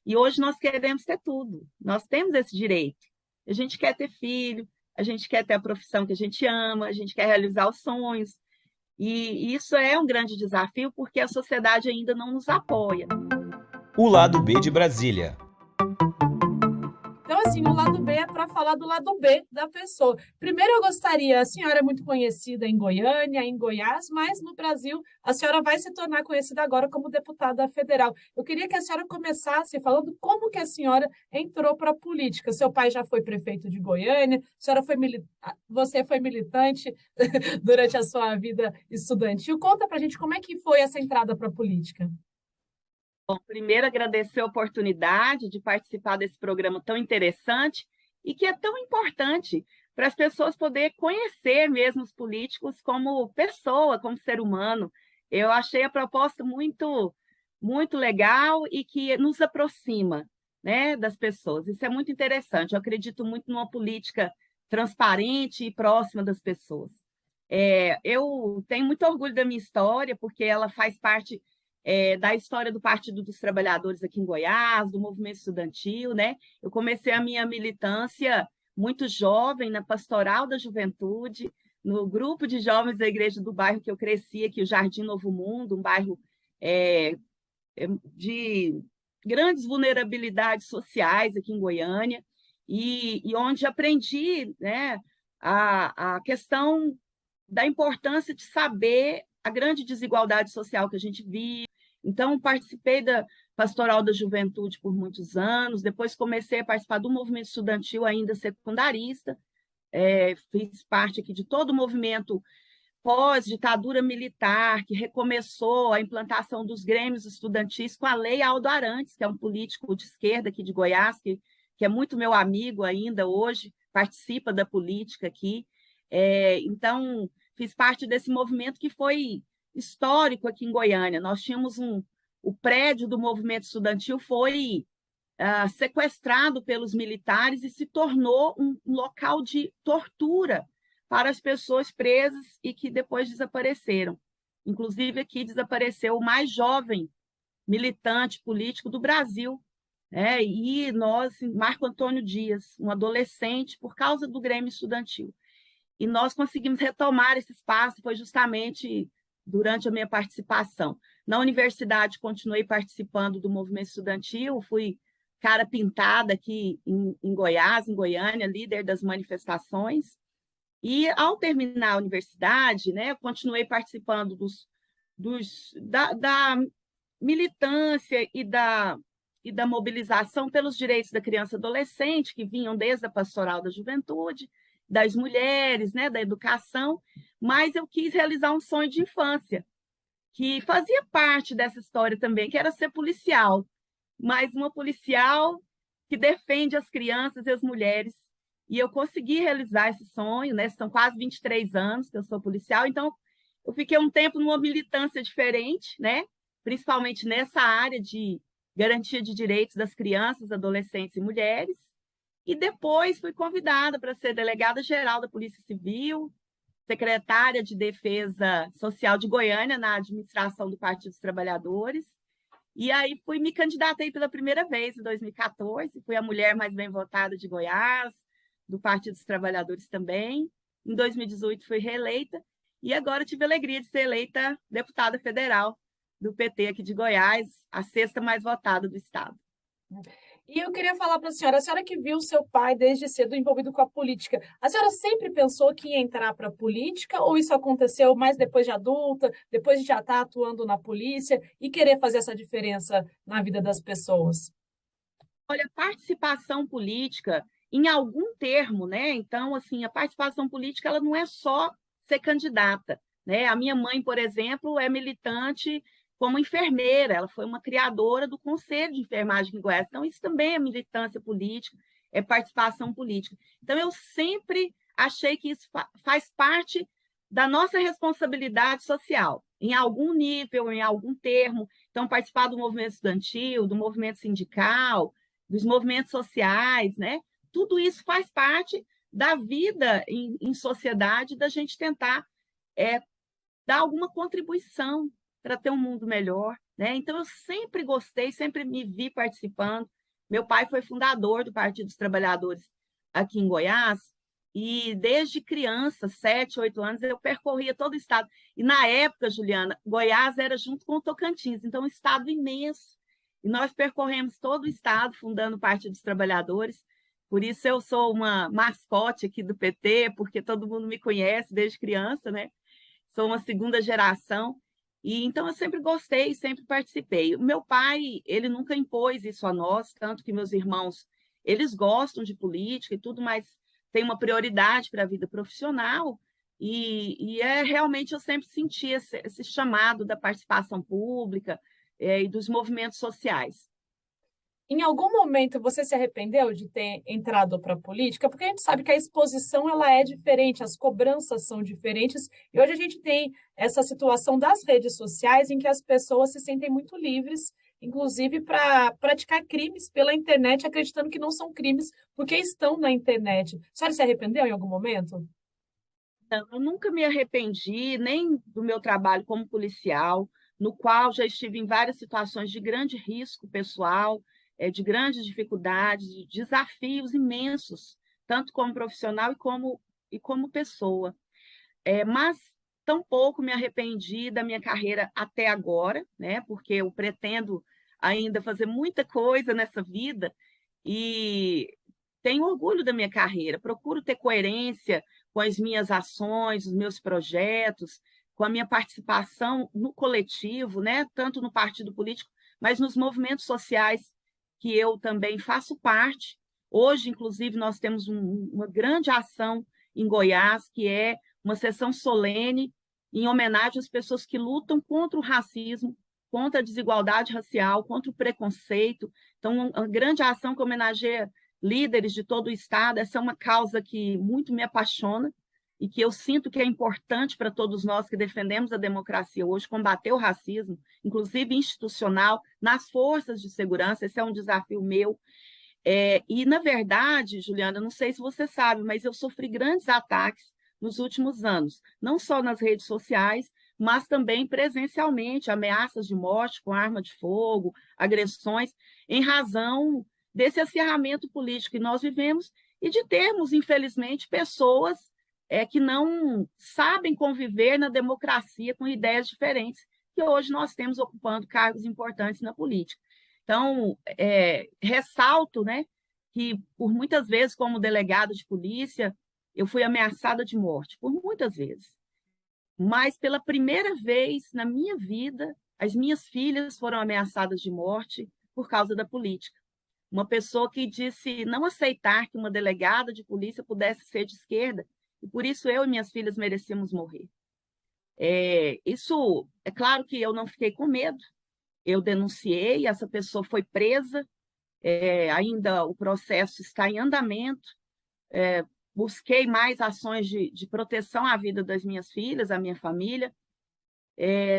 E hoje nós queremos ter tudo, nós temos esse direito. A gente quer ter filho, a gente quer ter a profissão que a gente ama, a gente quer realizar os sonhos. E isso é um grande desafio porque a sociedade ainda não nos apoia. O lado B de Brasília. Então, assim, o lado B é para falar do lado B da pessoa. Primeiro, eu gostaria, a senhora é muito conhecida em Goiânia, em Goiás, mas no Brasil a senhora vai se tornar conhecida agora como deputada federal. Eu queria que a senhora começasse falando como que a senhora entrou para a política. Seu pai já foi prefeito de Goiânia, a senhora foi você foi militante durante a sua vida estudantil. Conta para a gente como é que foi essa entrada para a política. Bom, primeiro agradecer a oportunidade de participar desse programa tão interessante e que é tão importante para as pessoas poderem conhecer mesmo os políticos como pessoa, como ser humano. Eu achei a proposta muito legal e que nos aproxima, né, das pessoas. Isso é muito interessante. Eu acredito muito numa política transparente e próxima das pessoas. Eu tenho muito orgulho da minha história, porque ela faz parte da história do Partido dos Trabalhadores aqui em Goiás, do movimento estudantil, né? Eu comecei a minha militância muito jovem, na Pastoral da Juventude, no grupo de jovens da igreja do bairro que eu cresci aqui, o Jardim Novo Mundo, um bairro é, de grandes vulnerabilidades sociais aqui em Goiânia, e onde aprendi, né, a questão da importância de saber a grande desigualdade social que a gente vive. Então, participei da Pastoral da Juventude por muitos anos, depois comecei a participar do movimento estudantil ainda secundarista, fiz parte aqui de todo o movimento pós-ditadura militar, que recomeçou a implantação dos grêmios estudantis com a Lei Aldo Arantes, que é um político de esquerda aqui de Goiás, que é muito meu amigo ainda hoje, participa da política aqui. Então, fiz parte desse movimento que foi histórico aqui em Goiânia. Nós tínhamos o prédio do movimento estudantil foi sequestrado pelos militares e se tornou um local de tortura para as pessoas presas e que depois desapareceram. Inclusive, aqui desapareceu o mais jovem militante político do Brasil, né? E nós, Marco Antônio Dias, um adolescente, por causa do Grêmio Estudantil. E nós conseguimos retomar esse espaço, foi justamente durante a minha participação. Na universidade, continuei participando do movimento estudantil, fui cara pintada aqui em Goiás, em Goiânia, líder das manifestações. E, ao terminar a universidade, né, eu continuei participando da militância e da mobilização pelos direitos da criança e adolescente, que vinham desde a Pastoral da Juventude, das mulheres, né, da educação, mas eu quis realizar um sonho de infância, que fazia parte dessa história também, que era ser policial, mas uma policial que defende as crianças e as mulheres. E eu consegui realizar esse sonho, né? São quase 23 anos que eu sou policial, então eu fiquei um tempo numa militância diferente, né? Principalmente nessa área de garantia de direitos das crianças, adolescentes e mulheres. E depois fui convidada para ser delegada-geral da Polícia Civil, secretária de Defesa Social de Goiânia, na administração do Partido dos Trabalhadores. E aí me candidatei pela primeira vez em 2014, fui a mulher mais bem votada de Goiás, do Partido dos Trabalhadores também. Em 2018 fui reeleita e agora tive a alegria de ser eleita deputada federal do PT aqui de Goiás, a sexta mais votada do estado. E eu queria falar para a senhora que viu seu pai desde cedo envolvido com a política, a senhora sempre pensou que ia entrar para a política ou isso aconteceu mais depois de adulta, depois de já estar atuando na polícia e querer fazer essa diferença na vida das pessoas? Olha, participação política em algum termo, né? Então, assim, a participação política ela não é só ser candidata, né? A minha mãe, por exemplo, é militante como enfermeira, ela foi uma criadora do Conselho de Enfermagem em Goiás. Então, isso também é militância política, é participação política. Então, eu sempre achei que isso faz parte da nossa responsabilidade social, em algum nível, em algum termo. Então, participar do movimento estudantil, do movimento sindical, dos movimentos sociais, né? Tudo isso faz parte da vida em sociedade, da gente tentar dar alguma contribuição, para ter um mundo melhor, né? Então, eu sempre gostei, sempre me vi participando. Meu pai foi fundador do Partido dos Trabalhadores aqui em Goiás, e desde criança, 7, 8 anos, eu percorria todo o estado. E na época, Juliana, Goiás era junto com o Tocantins, então um estado imenso. E nós percorremos todo o estado, fundando o Partido dos Trabalhadores. Por isso eu sou uma mascote aqui do PT, porque todo mundo me conhece desde criança, né? Sou uma segunda geração. E então eu sempre gostei, sempre participei. O meu pai, ele nunca impôs isso a nós, tanto que meus irmãos, eles gostam de política e tudo, mas tem uma prioridade para a vida profissional. E realmente eu sempre senti esse chamado da participação pública, e dos movimentos sociais. Em algum momento você se arrependeu de ter entrado para a política? Porque a gente sabe que a exposição ela é diferente, as cobranças são diferentes, e hoje a gente tem essa situação das redes sociais em que as pessoas se sentem muito livres, inclusive para praticar crimes pela internet, acreditando que não são crimes porque estão na internet. A senhora se arrependeu em algum momento? Então, eu nunca me arrependi nem do meu trabalho como policial, no qual já estive em várias situações de grande risco pessoal, de grandes dificuldades, de desafios imensos, tanto como profissional e como pessoa. Mas tampouco me arrependi da minha carreira até agora, né? Porque eu pretendo ainda fazer muita coisa nessa vida e tenho orgulho da minha carreira, procuro ter coerência com as minhas ações, os meus projetos, com a minha participação no coletivo, né? Tanto no partido político, mas nos movimentos sociais que eu também faço parte. Hoje, inclusive, nós temos uma grande ação em Goiás, que é uma sessão solene em homenagem às pessoas que lutam contra o racismo, contra a desigualdade racial, contra o preconceito. Então, uma grande ação que homenageia líderes de todo o estado. Essa é uma causa que muito me apaixona e que eu sinto que é importante para todos nós que defendemos a democracia hoje, combater o racismo, inclusive institucional, nas forças de segurança. Esse é um desafio meu. E, na verdade, Juliana, não sei se você sabe, mas eu sofri grandes ataques nos últimos anos, não só nas redes sociais, mas também presencialmente, ameaças de morte com arma de fogo, agressões, em razão desse acirramento político que nós vivemos e de termos, infelizmente, pessoas que não sabem conviver na democracia com ideias diferentes, que hoje nós temos ocupando cargos importantes na política. Então, ressalto, né, que por muitas vezes, como delegada de polícia, eu fui ameaçada de morte, por muitas vezes. Mas pela primeira vez na minha vida, as minhas filhas foram ameaçadas de morte por causa da política. Uma pessoa que disse não aceitar que uma delegada de polícia pudesse ser de esquerda, e por isso eu e minhas filhas merecíamos morrer. Isso, é claro que eu não fiquei com medo, eu denunciei, essa pessoa foi presa, ainda o processo está em andamento, busquei mais ações de proteção à vida das minhas filhas, à minha família.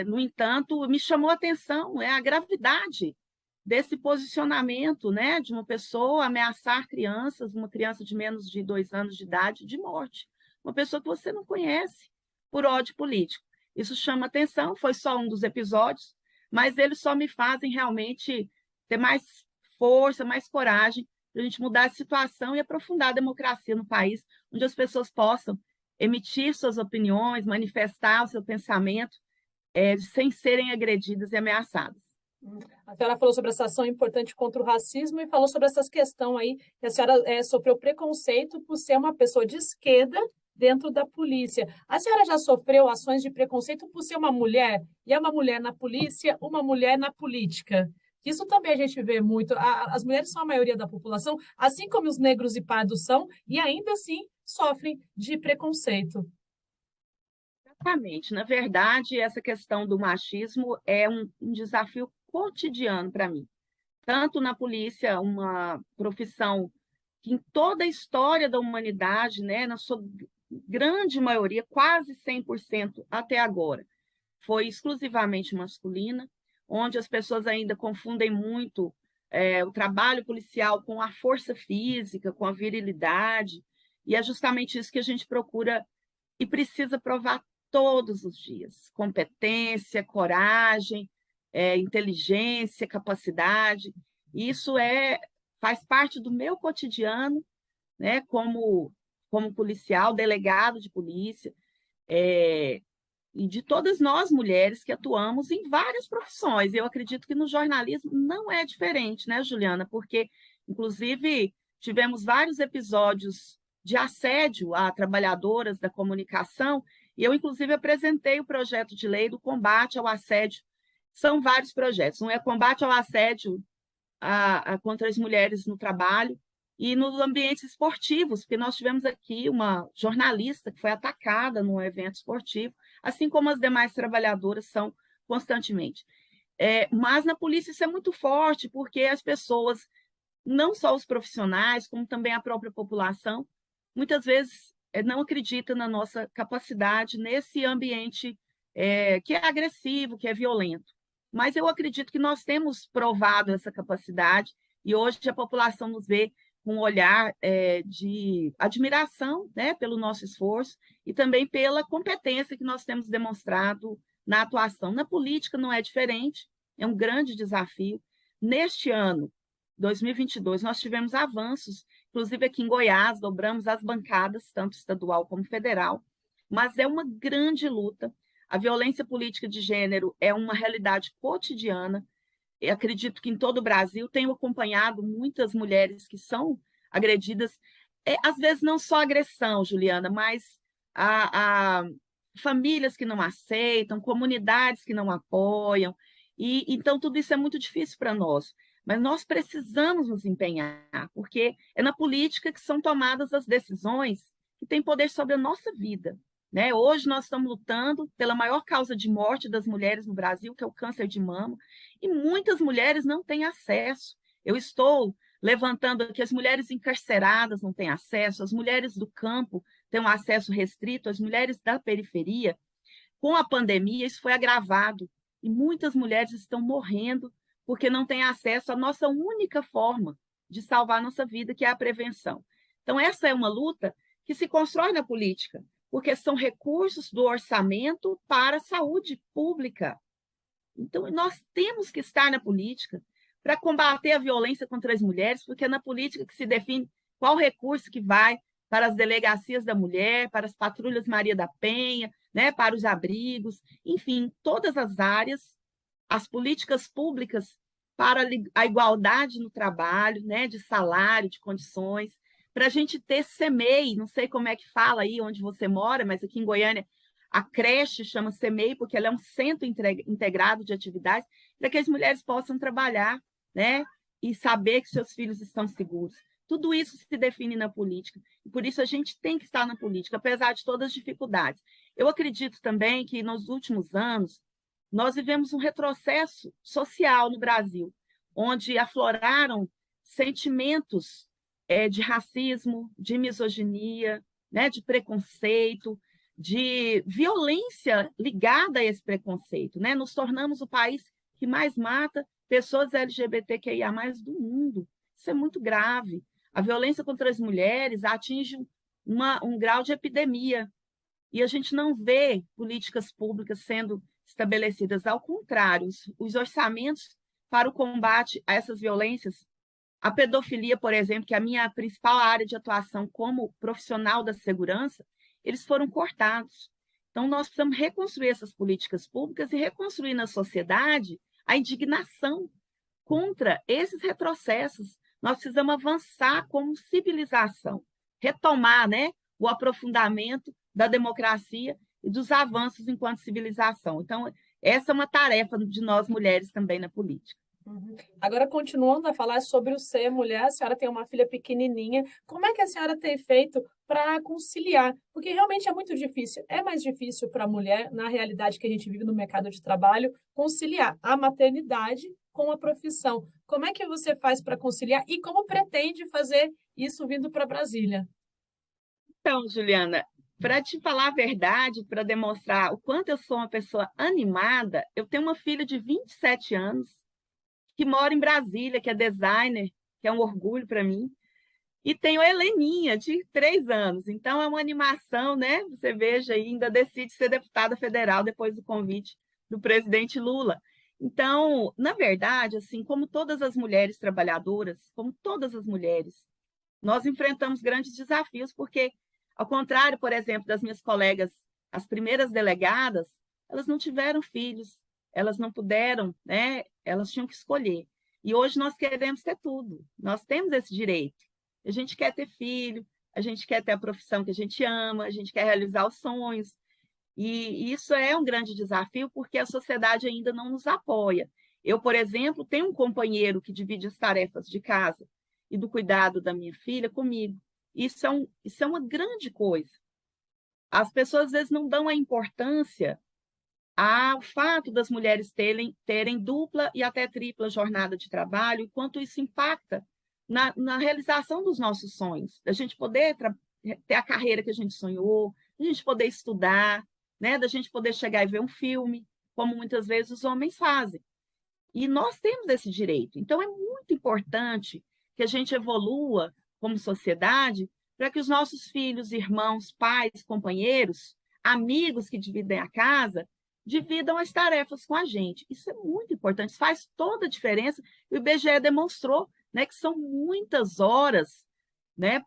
No entanto, me chamou a atenção a gravidade desse posicionamento, né, de uma pessoa ameaçar crianças, uma criança de menos de 2 anos de idade, de morte. Uma pessoa que você não conhece, por ódio político. Isso chama atenção, foi só um dos episódios, mas eles só me fazem realmente ter mais força, mais coragem para a gente mudar a situação e aprofundar a democracia no país, onde as pessoas possam emitir suas opiniões, manifestar o seu pensamento, sem serem agredidas e ameaçadas. A senhora falou sobre essa ação importante contra o racismo e falou sobre essas questões aí, que a senhora sofreu preconceito por ser uma pessoa de esquerda dentro da polícia. A senhora já sofreu ações de preconceito por ser uma mulher? E é uma mulher na polícia, uma mulher na política. Isso também a gente vê muito. As mulheres são a maioria da população, assim como os negros e pardos são, e ainda assim sofrem de preconceito. Exatamente. Na verdade, essa questão do machismo é um desafio cotidiano para mim. Tanto na polícia, uma profissão que em toda a história da humanidade, né, na sua grande maioria, quase 100% até agora, foi exclusivamente masculina, onde as pessoas ainda confundem muito o trabalho policial com a força física, com a virilidade, e é justamente isso que a gente procura e precisa provar todos os dias. Competência, coragem, inteligência, capacidade. Isso faz parte do meu cotidiano, né, como policial, delegado de polícia, e de todas nós mulheres que atuamos em várias profissões. Eu acredito que no jornalismo não é diferente, né, Juliana? Porque, inclusive, tivemos vários episódios de assédio a trabalhadoras da comunicação, e eu, inclusive, apresentei o projeto de lei do combate ao assédio. São vários projetos. Um é combate ao assédio contra as mulheres no trabalho e nos ambientes esportivos, porque nós tivemos aqui uma jornalista que foi atacada num evento esportivo, assim como as demais trabalhadoras são constantemente. Mas na polícia isso é muito forte, porque as pessoas, não só os profissionais, como também a própria população, muitas vezes não acredita na nossa capacidade nesse ambiente que é agressivo, que é violento. Mas eu acredito que nós temos provado essa capacidade e hoje a população nos vê com um olhar de admiração, né, pelo nosso esforço e também pela competência que nós temos demonstrado na atuação. Na política não é diferente, é um grande desafio. Neste ano, 2022, nós tivemos avanços, inclusive aqui em Goiás, dobramos as bancadas, tanto estadual como federal, mas é uma grande luta. A violência política de gênero é uma realidade cotidiana. Eu acredito que em todo o Brasil tenho acompanhado muitas mulheres que são agredidas, às vezes não só agressão, Juliana, mas a famílias que não aceitam, comunidades que não apoiam, e então tudo isso é muito difícil para nós. Mas nós precisamos nos empenhar, porque é na política que são tomadas as decisões que têm poder sobre a nossa vida. Né? Hoje nós estamos lutando pela maior causa de morte das mulheres no Brasil, que é o câncer de mama, e muitas mulheres não têm acesso. Eu estou levantando aqui, as mulheres encarceradas não têm acesso, as mulheres do campo têm um acesso restrito, as mulheres da periferia. Com a pandemia, isso foi agravado, e muitas mulheres estão morrendo porque não têm acesso à nossa única forma de salvar a nossa vida, que é a prevenção. Então, essa é uma luta que se constrói na política, porque são recursos do orçamento para a saúde pública. Então, nós temos que estar na política para combater a violência contra as mulheres, porque é na política que se define qual recurso que vai para as delegacias da mulher, para as patrulhas Maria da Penha, né, para os abrigos, enfim, todas as áreas, as políticas públicas para a igualdade no trabalho, né, de salário, de condições, para a gente ter CEMEI, não sei como é que fala aí onde você mora, mas aqui em Goiânia a creche chama CEMEI, porque ela é um centro integrado de atividades, para que as mulheres possam trabalhar, né, e saber que seus filhos estão seguros. Tudo isso se define na política, e por isso a gente tem que estar na política, apesar de todas as dificuldades. Eu acredito também que nos últimos anos nós vivemos um retrocesso social no Brasil, onde afloraram sentimentos de racismo, de misoginia, né, de preconceito, de violência ligada a esse preconceito. Né? Nos tornamos o país que mais mata pessoas LGBTQIA+ do mundo. Isso é muito grave. A violência contra as mulheres atinge um grau de epidemia, e a gente não vê políticas públicas sendo estabelecidas. Ao contrário, os orçamentos para o combate a essas violências, a pedofilia, por exemplo, que é a minha principal área de atuação como profissional da segurança, eles foram cortados. Então, nós precisamos reconstruir essas políticas públicas e reconstruir na sociedade a indignação contra esses retrocessos. Nós precisamos avançar como civilização, retomar, né, o aprofundamento da democracia e dos avanços enquanto civilização. Então, essa é uma tarefa de nós mulheres também na política. Agora, continuando a falar sobre o ser mulher, a senhora tem uma filha pequenininha. Como é que a senhora tem feito para conciliar? Porque realmente é muito difícil. É mais difícil para a mulher, na realidade que a gente vive no mercado de trabalho, conciliar a maternidade com a profissão. Como é que você faz para conciliar e como pretende fazer isso vindo para Brasília? Então, Juliana, para te falar a verdade, para demonstrar o quanto eu sou uma pessoa animada, eu tenho uma filha de 27 anos, que mora em Brasília, que é designer, que é um orgulho para mim. E tenho a Heleninha, de 3 anos. Então, é uma animação, né? Você veja, ainda decide ser deputada federal depois do convite do presidente Lula. Então, na verdade, assim, como todas as mulheres trabalhadoras, como todas as mulheres, nós enfrentamos grandes desafios, porque, ao contrário, por exemplo, das minhas colegas, as primeiras delegadas, elas não tiveram filhos, elas não puderam, né? Elas tinham que escolher. E hoje nós queremos ter tudo, nós temos esse direito. A gente quer ter filho, a gente quer ter a profissão que a gente ama, a gente quer realizar os sonhos. E isso é um grande desafio porque a sociedade ainda não nos apoia. Eu, por exemplo, tenho um companheiro que divide as tarefas de casa e do cuidado da minha filha comigo. Isso é uma grande coisa. As pessoas às vezes não dão a importância ao fato das mulheres terem dupla e até tripla jornada de trabalho, e quanto isso impacta na realização dos nossos sonhos, da gente poder ter a carreira que a gente sonhou, da gente poder estudar, né, da gente poder chegar e ver um filme, como muitas vezes os homens fazem. E nós temos esse direito. Então, é muito importante que a gente evolua como sociedade para que os nossos filhos, irmãos, pais, companheiros, amigos que dividem a casa, dividam as tarefas com a gente. Isso é muito importante, faz toda a diferença. E o IBGE demonstrou, né, que são muitas horas, né,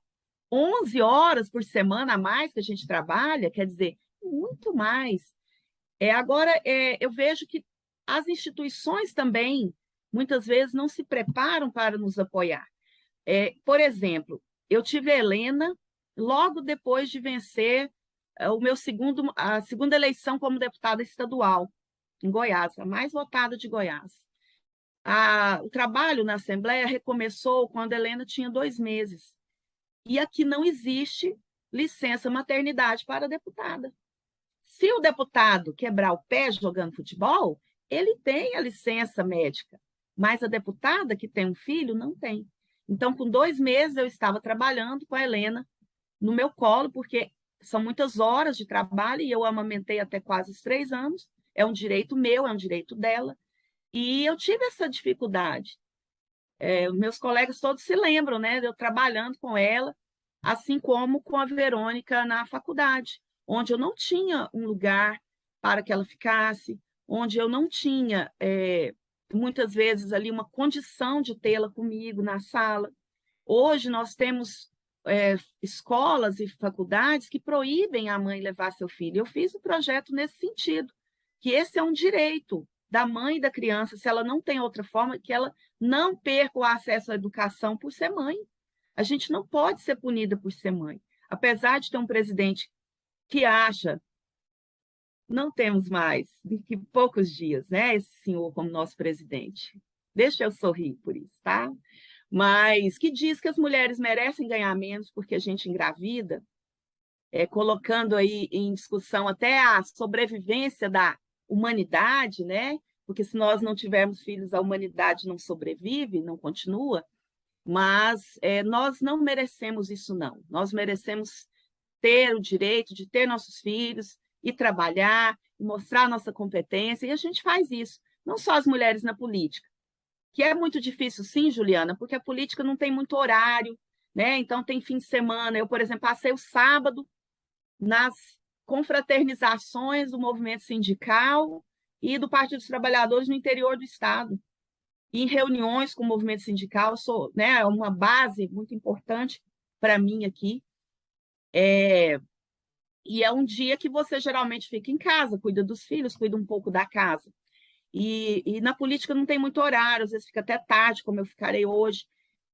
11 horas por semana a mais que a gente trabalha, quer dizer, muito mais. Agora, eu vejo que as instituições também, muitas vezes, não se preparam para nos apoiar. Por exemplo, eu tive a Helena logo depois de vencer a segunda eleição como deputada estadual em Goiás, a mais votada de Goiás. O trabalho na Assembleia recomeçou quando a Helena tinha 2 meses. E aqui não existe licença maternidade para deputada. Se o deputado quebrar o pé jogando futebol, ele tem a licença médica, mas a deputada que tem um filho não tem. Então, com 2 meses, eu estava trabalhando com a Helena no meu colo, porque são muitas horas de trabalho e eu amamentei até quase os 3 anos. É um direito meu, é um direito dela. E eu tive essa dificuldade. Os meus colegas todos se lembram, né, de eu trabalhando com ela, assim como com a Verônica na faculdade, onde eu não tinha um lugar para que ela ficasse, onde eu não tinha, muitas vezes, ali uma condição de tê-la comigo na sala. Hoje nós temos escolas e faculdades que proíbem a mãe levar seu filho. Eu fiz um projeto nesse sentido, que esse é um direito da mãe e da criança, se ela não tem outra forma, que ela não perca o acesso à educação por ser mãe. A gente não pode ser punida por ser mãe. Apesar de ter um presidente que acha, não temos mais do que poucos dias, né? Esse senhor como nosso presidente. Deixa eu sorrir por isso, tá? Mas que diz que as mulheres merecem ganhar menos porque a gente engravida, colocando aí em discussão até a sobrevivência da humanidade, né? Porque se nós não tivermos filhos, a humanidade não sobrevive, não continua. Mas nós não merecemos isso, não. Nós merecemos ter o direito de ter nossos filhos e trabalhar, e mostrar nossa competência, e a gente faz isso. Não só as mulheres na política, que é muito difícil, sim, Juliana, porque a política não tem muito horário, né? Então tem fim de semana. Eu, por exemplo, passei o sábado nas confraternizações do movimento sindical e do Partido dos Trabalhadores no interior do estado. Em reuniões com o movimento sindical, né, uma base muito importante para mim aqui. E é um dia que você geralmente fica em casa, cuida dos filhos, cuida um pouco da casa. E na política não tem muito horário, às vezes fica até tarde, como eu ficarei hoje.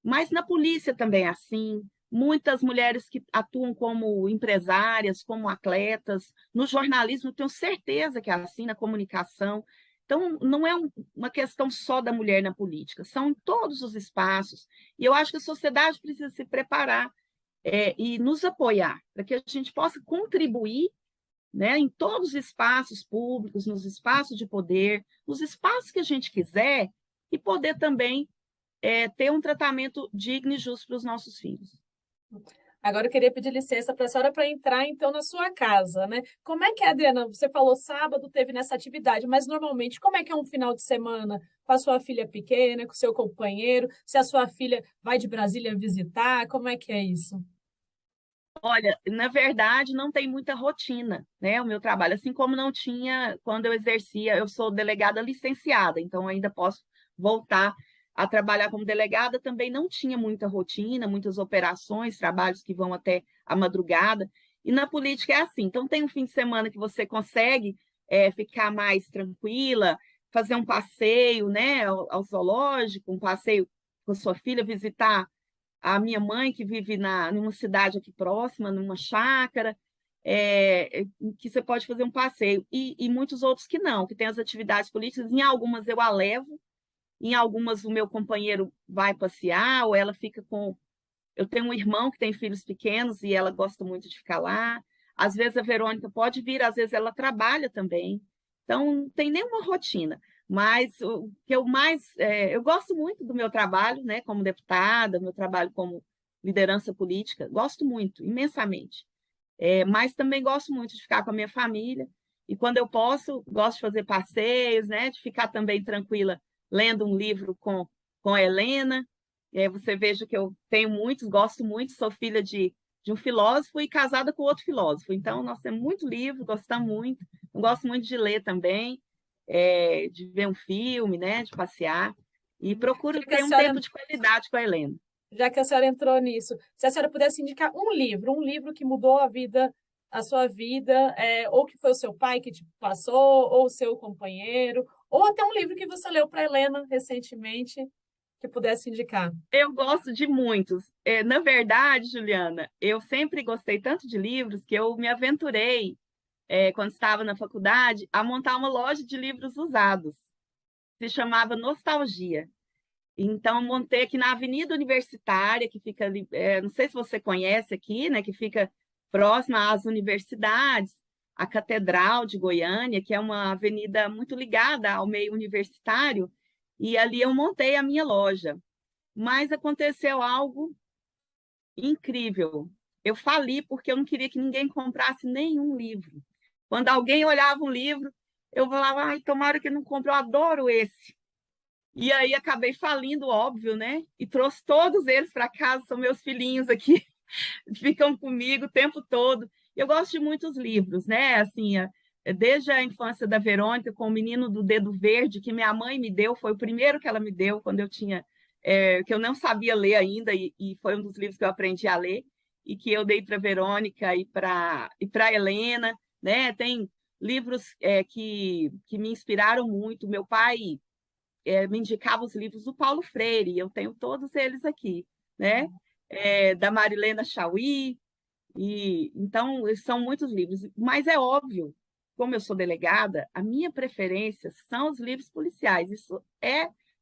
Mas na polícia também é assim. Muitas mulheres que atuam como empresárias, como atletas, no jornalismo, eu tenho certeza que é assim, na comunicação. Então, não é uma questão só da mulher na política, são em todos os espaços. E eu acho que a sociedade precisa se preparar e nos apoiar, para que a gente possa contribuir, né, em todos os espaços públicos, nos espaços de poder, nos espaços que a gente quiser, e poder também ter um tratamento digno e justo para os nossos filhos. Agora eu queria pedir licença para a senhora para entrar, então, na sua casa, né? Como é que é, Adriana? Você falou sábado teve nessa atividade, mas normalmente como é que é um final de semana com a sua filha pequena, com o seu companheiro? Se a sua filha vai de Brasília visitar, como é que é isso? Olha, na verdade, não tem muita rotina, né? O meu trabalho, assim como não tinha quando eu exercia, eu sou delegada licenciada, então ainda posso voltar a trabalhar como delegada, também não tinha muita rotina, muitas operações, trabalhos que vão até a madrugada. E na política é assim, então tem um fim de semana que você consegue ficar mais tranquila, fazer um passeio, né, ao zoológico, um passeio com a sua filha, visitar a minha mãe, que vive numa cidade aqui próxima, numa chácara, que você pode fazer um passeio, e muitos outros que não, que tem as atividades políticas, em algumas eu a levo, em algumas o meu companheiro vai passear, ou ela fica com. Eu tenho um irmão que tem filhos pequenos e ela gosta muito de ficar lá. Às vezes a Verônica pode vir, às vezes ela trabalha também. Então, não tem nenhuma rotina. Mas o que eu mais. Eu gosto muito do meu trabalho, né, como deputada, meu trabalho como liderança política. Gosto muito, imensamente. Mas também gosto muito de ficar com a minha família. E quando eu posso, gosto de fazer passeios, né, de ficar também tranquila lendo um livro com a Helena. E aí você veja que eu tenho muitos, gosto muito, sou filha de um filósofo e casada com outro filósofo. Então, nós temos muito livro, gostamos muito. Eu gosto muito de ler também, de ver um filme, né, de passear. E procuro Já que a ter um senhora tempo de qualidade com a Helena. Já que a senhora entrou nisso, se a senhora pudesse indicar um livro que mudou a sua vida, ou que foi o seu pai que te passou, ou o seu companheiro, ou até um livro que você leu para Helena recentemente, que pudesse indicar. Eu gosto de muitos. Na verdade, Juliana, eu sempre gostei tanto de livros que eu me aventurei, quando estava na faculdade, a montar uma loja de livros usados. Se chamava Nostalgia. Então, montei aqui na Avenida Universitária, que fica ali, não sei se você conhece aqui, né, que fica próxima às universidades, a Catedral de Goiânia, que é uma avenida muito ligada ao meio universitário, e ali eu montei a minha loja. Mas aconteceu algo incrível. Eu fali porque eu não queria que ninguém comprasse nenhum livro. Quando alguém olhava um livro, eu falava, ai, tomara que não compre, eu adoro esse. E aí acabei falindo, óbvio, né? E trouxe todos eles para casa, são meus filhinhos aqui, ficam comigo o tempo todo. Eu gosto de muitos livros, né? Assim, desde a infância da Verônica, com o Menino do Dedo Verde, que minha mãe me deu, foi o primeiro que ela me deu quando eu tinha, que eu não sabia ler ainda, e foi um dos livros que eu aprendi a ler, e que eu dei para a Verônica e para Helena, né? Tem livros que me inspiraram muito. Meu pai me indicava os livros do Paulo Freire, eu tenho todos eles aqui, né? Da Marilena Chauí, e então são muitos livros, mas é óbvio, como eu sou delegada, a minha preferência são os livros policiais. Isso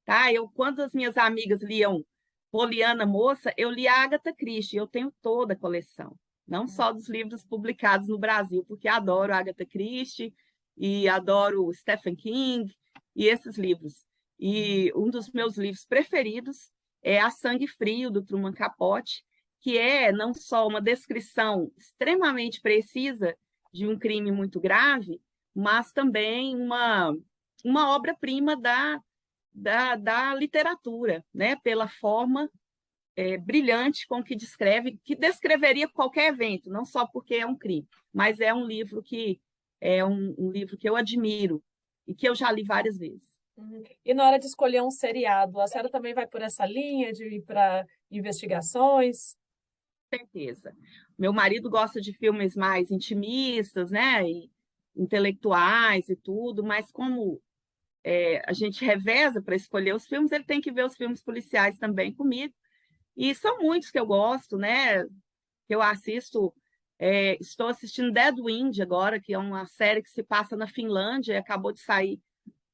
tá? Quando as minhas amigas liam Poliana Moça, eu li a Agatha Christie, eu tenho toda a coleção, não só dos livros publicados no Brasil, porque adoro a Agatha Christie e adoro Stephen King e esses livros. E um dos meus livros preferidos é A Sangue Frio, do Truman Capote, que é não só uma descrição extremamente precisa de um crime muito grave, mas também uma obra-prima da literatura, né? Pela forma brilhante com que descreveria qualquer evento, não só porque é um crime, mas é um livro que um livro que eu admiro e que eu já li várias vezes. E na hora de escolher um seriado, a senhora também vai por essa linha de ir para investigações? Certeza. Meu marido gosta de filmes mais intimistas, né, e intelectuais e tudo, mas como a gente reveza para escolher os filmes, ele tem que ver os filmes policiais também comigo. E são muitos que eu gosto, né, que eu assisto. Estou assistindo Dead Wind agora, que é uma série que se passa na Finlândia e acabou de sair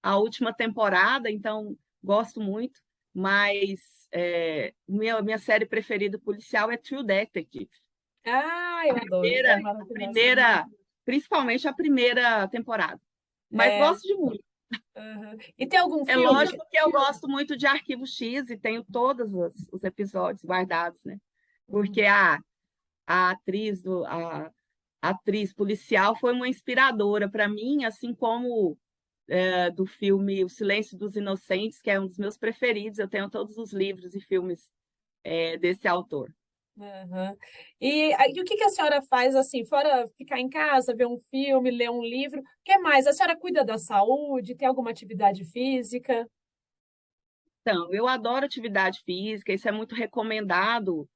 a última temporada, então gosto muito. Mas minha série preferida policial é True Detective. Ah, eu adoro, é A maravilhosa. primeira, principalmente a primeira temporada. Mas É, gosto de muito. uhum. E tem algum É filme lógico que eu gosto muito de Arquivo X e tenho todos os episódios guardados, né? Porque a atriz a atriz policial foi uma inspiradora para mim, assim como do filme O Silêncio dos Inocentes, que é um dos meus preferidos. Eu tenho todos os livros e filmes desse autor. Aham. E o que que a senhora faz assim, fora ficar em casa, ver um filme, ler um livro? O que mais? A senhora cuida da saúde? Tem alguma atividade física? Então, eu adoro atividade física, isso é muito recomendado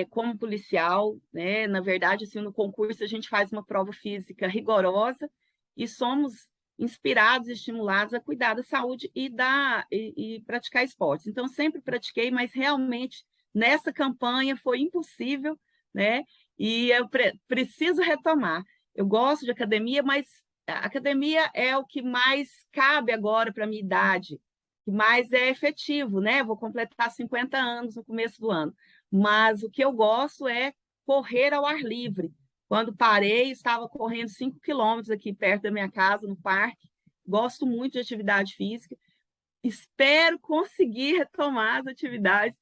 como policial, né? Na verdade, assim, no concurso a gente faz uma prova física rigorosa e somos inspirados e estimulados a cuidar da saúde e praticar esportes. Então, sempre pratiquei, mas realmente nessa campanha foi impossível, né? E eu preciso retomar. Eu gosto de academia, mas a academia é o que mais cabe agora para a minha idade, que mais é efetivo, né? Vou completar 50 anos no começo do ano. Mas o que eu gosto é correr ao ar livre. Quando parei, estava correndo 5 quilômetros aqui perto da minha casa, no parque. Gosto muito de atividade física. Espero conseguir retomar as atividades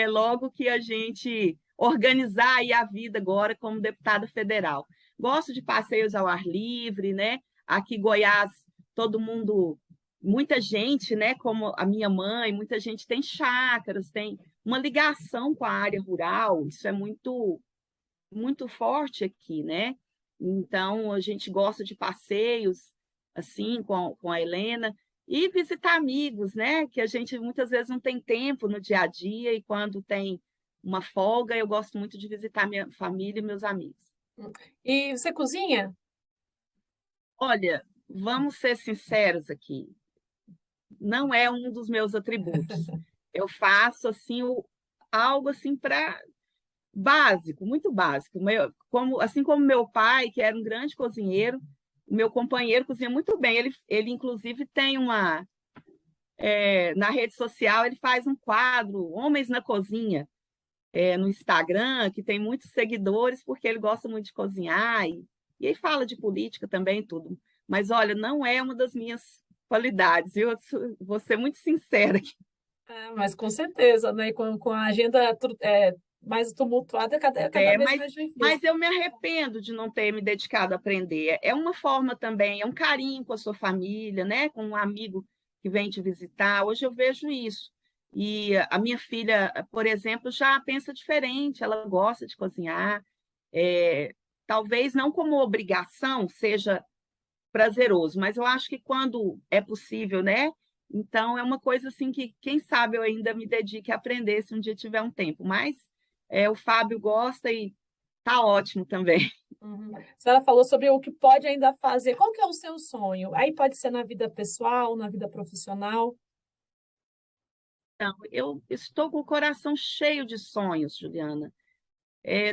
logo que a gente organizar aí a vida agora como deputada federal. Gosto de passeios ao ar livre, né? Aqui em Goiás, todo mundo, muita gente, né? Como a minha mãe, muita gente tem chácaras, tem uma ligação com a área rural. Isso é muito forte aqui, né? Então, a gente gosta de passeios, assim, com a Helena, e visitar amigos, né? Que a gente muitas vezes não tem tempo no dia a dia, e quando tem uma folga, eu gosto muito de visitar minha família e meus amigos. E você cozinha? Olha, vamos ser sinceros aqui, não é um dos meus atributos. Eu faço, assim, algo assim para básico, muito básico. Assim como meu pai, que era um grande cozinheiro, o meu companheiro cozinha muito bem. Ele inclusive, tem na rede social, ele faz um quadro, Homens na Cozinha, no Instagram, que tem muitos seguidores, porque ele gosta muito de cozinhar, e aí fala de política também, tudo. Mas, olha, não é uma das minhas qualidades, viu? Eu vou ser muito sincera aqui. Mas com certeza, né? Com a agenda mais tumultuada, cada É, vez mas, mais difícil. mas eu me arrependo de não ter me dedicado a aprender. É uma forma também, é um carinho com a sua família, né? Com um amigo que vem te visitar. Hoje eu vejo isso. E a minha filha, por exemplo, já pensa diferente, ela gosta de cozinhar. É, talvez não como obrigação seja prazeroso, mas eu acho que quando é possível, né? Então é uma coisa assim que, quem sabe, eu ainda me dedique a aprender se um dia tiver um tempo. Mas o Fábio gosta e tá ótimo também. Uhum. A senhora falou sobre o que pode ainda fazer. Qual que é o seu sonho? Aí pode ser na vida pessoal, na vida profissional. Então, eu estou com o coração cheio de sonhos, Juliana.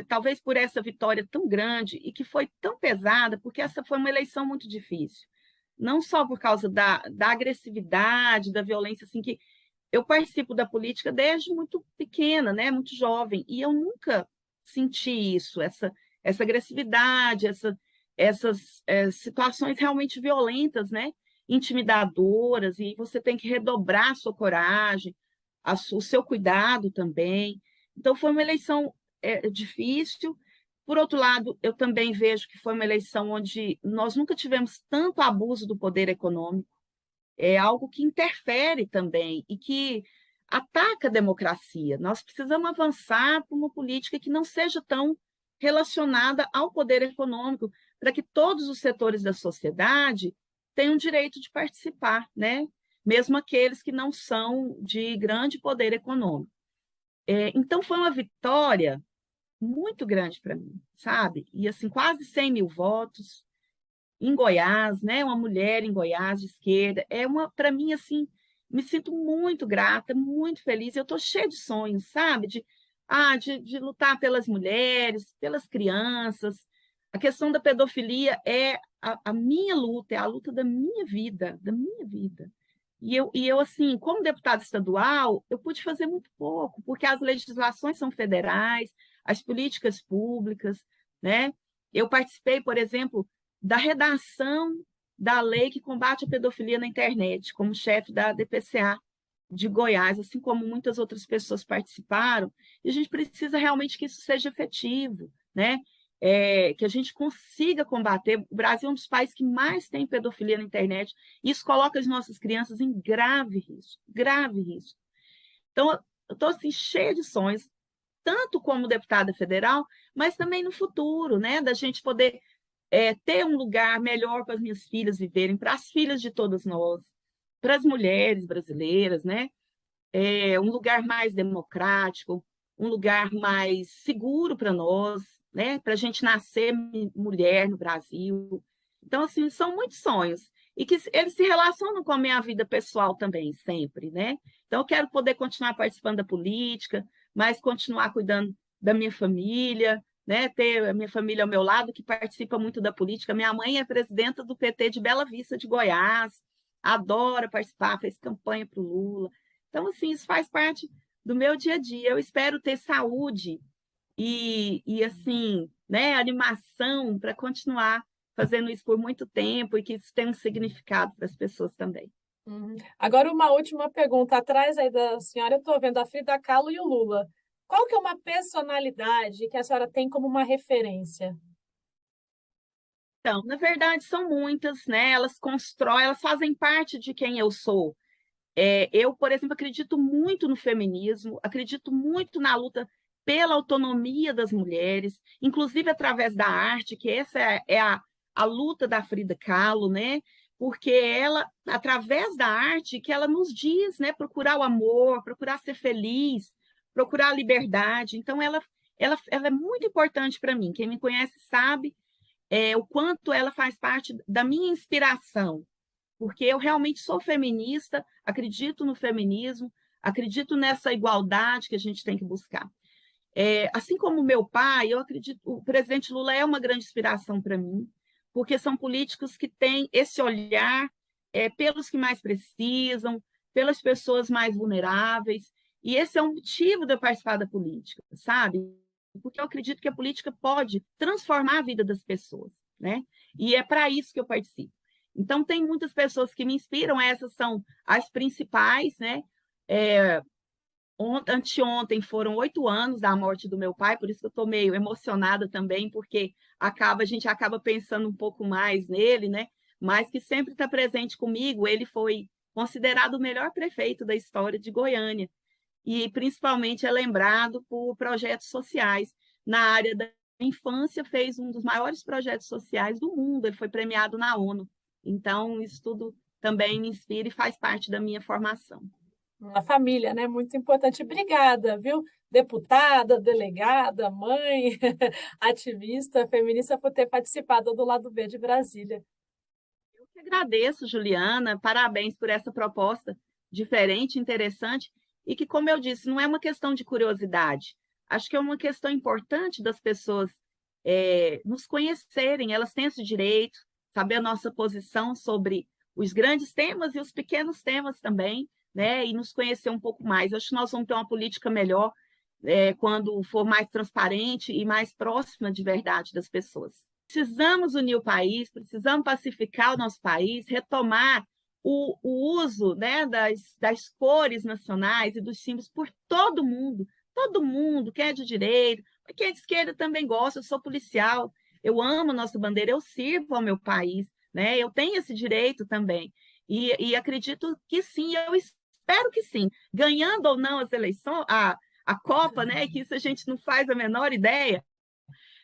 Talvez por essa vitória tão grande e que foi tão pesada, porque essa foi uma eleição muito difícil. Não só por causa da agressividade, da violência, assim, que eu participo da política desde muito pequena, né, muito jovem, e eu nunca senti isso, essa agressividade, essas situações realmente violentas, né, intimidadoras, e você tem que redobrar a sua coragem, o seu cuidado também. Então, foi uma eleição difícil. Por outro lado, eu também vejo que foi uma eleição onde nós nunca tivemos tanto abuso do poder econômico, é algo que interfere também e que ataca a democracia. Nós precisamos avançar para uma política que não seja tão relacionada ao poder econômico, para que todos os setores da sociedade tenham direito de participar, né? Mesmo aqueles que não são de grande poder econômico. Então, foi uma vitória muito grande para mim, sabe? E assim, quase 100 mil votos, em Goiás, né? Uma mulher em Goiás de esquerda, para mim assim, me sinto muito grata, muito feliz. Eu estou cheia de sonhos, sabe? De lutar pelas mulheres, pelas crianças. A questão da pedofilia é a minha luta, é a luta da minha vida, da minha vida. E eu, assim, como deputada estadual, eu pude fazer muito pouco, porque as legislações são federais, as políticas públicas, né? Eu participei, por exemplo, da redação da lei que combate a pedofilia na internet, como chefe da DPCA de Goiás, assim como muitas outras pessoas participaram, e a gente precisa realmente que isso seja efetivo, né? Que a gente consiga combater. O Brasil é um dos países que mais tem pedofilia na internet. Isso coloca as nossas crianças em grave risco, grave risco. Então, eu estou assim, cheia de sonhos, tanto como deputada federal, mas também no futuro, né? Da gente poder ter um lugar melhor para as minhas filhas viverem, para as filhas de todas nós, para as mulheres brasileiras, né? Um lugar mais democrático, um lugar mais seguro para nós, né? Para a gente nascer mulher no Brasil. Então, assim, são muitos sonhos. E que eles se relacionam com a minha vida pessoal também, sempre, né? Então, eu quero poder continuar participando da política, mas continuar cuidando da minha família, né? Ter a minha família ao meu lado, que participa muito da política. Minha mãe é presidenta do PT de Bela Vista de Goiás, adora participar, fez campanha para o Lula. Então, assim, isso faz parte do meu dia a dia. Eu espero ter saúde e assim, né, animação para continuar fazendo isso por muito tempo e que isso tenha um significado para as pessoas também. Uhum. Agora, uma última pergunta. Atrás aí da senhora, eu estou vendo a Frida Kahlo e o Lula. Qual que é uma personalidade que a senhora tem como uma referência? Então, na verdade, são muitas, né? Elas constroem, elas fazem parte de quem eu sou. Eu, por exemplo, acredito muito no feminismo, acredito muito na luta pela autonomia das mulheres, inclusive através da arte, que essa é a luta da Frida Kahlo, né? Porque ela, através da arte, que ela nos diz, né? Procurar o amor, procurar ser feliz, procurar a liberdade. Então, ela é muito importante para mim. Quem me conhece sabe o quanto ela faz parte da minha inspiração, porque eu realmente sou feminista, acredito no feminismo, acredito nessa igualdade que a gente tem que buscar. Assim como meu pai, eu acredito, o presidente Lula é uma grande inspiração para mim, porque são políticos que têm esse olhar pelos que mais precisam, pelas pessoas mais vulneráveis, e esse é um motivo de eu participar da política, sabe? Porque eu acredito que a política pode transformar a vida das pessoas, né? E é para isso que eu participo. Então, tem muitas pessoas que me inspiram, essas são as principais, né? Anteontem foram 8 anos da morte do meu pai, por isso que eu estou meio emocionada também, porque a gente acaba pensando um pouco mais nele, né? Mas que sempre está presente comigo. Ele foi considerado o melhor prefeito da história de Goiânia e principalmente é lembrado por projetos sociais. Na área da infância, fez um dos maiores projetos sociais do mundo, ele foi premiado na ONU. Então, isso tudo também me inspira e faz parte da minha formação. A família, né? Muito importante. Obrigada, viu? Deputada, delegada, mãe, ativista, feminista, por ter participado do Lado B de Brasília. Eu que agradeço, Juliana, parabéns por essa proposta diferente, interessante, e que, como eu disse, não é uma questão de curiosidade. Acho que é uma questão importante das pessoas nos conhecerem, elas têm esse direito, saber a nossa posição sobre os grandes temas e os pequenos temas também, né? E nos conhecer um pouco mais. Acho que nós vamos ter uma política melhor quando for mais transparente e mais próxima de verdade das pessoas. Precisamos unir o país, precisamos pacificar o nosso país, retomar o uso, né, das cores nacionais e dos símbolos por todo mundo, quem é de direita, quem é de esquerda também gosta. Eu sou policial, eu amo a nossa bandeira, eu sirvo ao meu país, né? Eu tenho esse direito também. E acredito que sim, eu espero que sim. Ganhando ou não as eleições, a Copa, né? Que isso a gente não faz a menor ideia,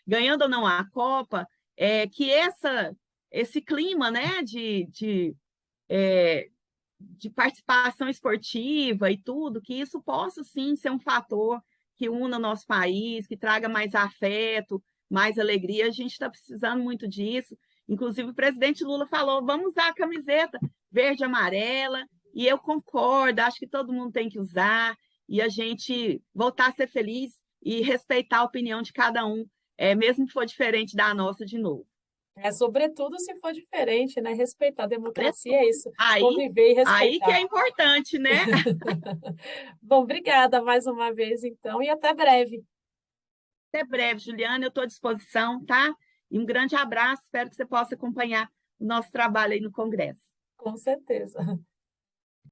ganhando ou não a Copa, que esse clima, né, de participação esportiva e tudo, que isso possa sim ser um fator que una o nosso país, que traga mais afeto, mais alegria. A gente está precisando muito disso. Inclusive, o presidente Lula falou: vamos usar a camiseta verde e amarela, e eu concordo, acho que todo mundo tem que usar, e a gente voltar a ser feliz e respeitar a opinião de cada um, mesmo que for diferente da nossa de novo. Sobretudo se for diferente, né? Respeitar a democracia é isso, Aí, conviver e aí que respeitar. é importante, né? Bom, obrigada mais uma vez, então, e até breve. Até breve, Juliana, eu estou à disposição, tá? E um grande abraço, espero que você possa acompanhar o nosso trabalho aí no Congresso. Com certeza.